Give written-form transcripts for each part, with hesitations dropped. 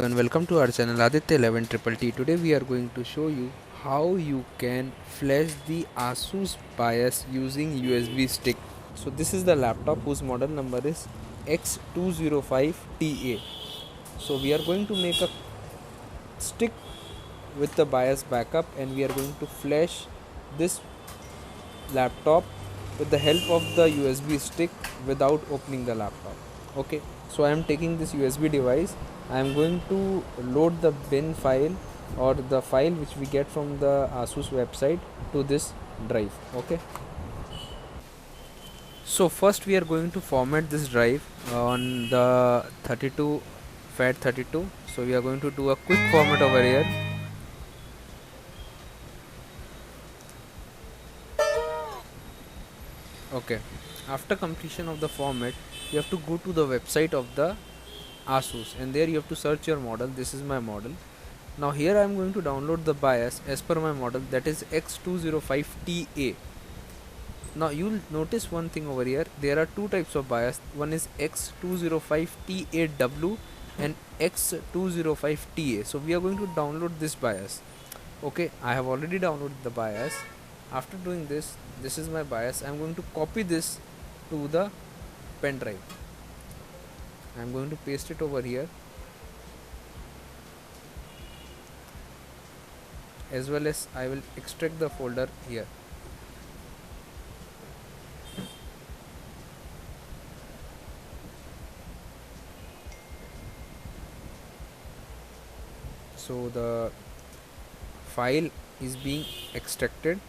And welcome to our channel Aditya 11 Triple T. Today we are going to show you how you can flash the Asus BIOS using USB stick. So this is the laptop whose model number is X205TA. So we are going to make a stick with the BIOS backup, and we are going to flash this laptop with the help of the USB stick without opening the laptop. Okay, so I am taking this USB device. I am going to load the bin file or the file which we get from the Asus website to this drive. Okay, so first we are going to format this drive on the 32 FAT32. So we are going to do a quick format over here. Okay, after completion of the format, you have to go to the website of the Asus, and there you have to search your model. This is my model. Now here I am going to download the BIOS as per my model, that is X205TA. Now you'll notice one thing over here. There are two types of BIOS. One is X205TA-W and X205TA. So we are going to download this BIOS. Okay, I have already downloaded the BIOS. After doing this, this is my BIOS. I am going to copy this to the pen drive. I am going to paste it over here, as well as I will extract the folder here. So the file is being extracted.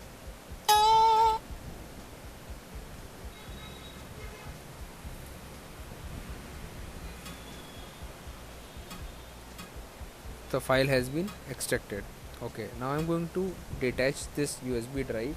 The file has been extracted. Okay, now I'm going to detach this USB drive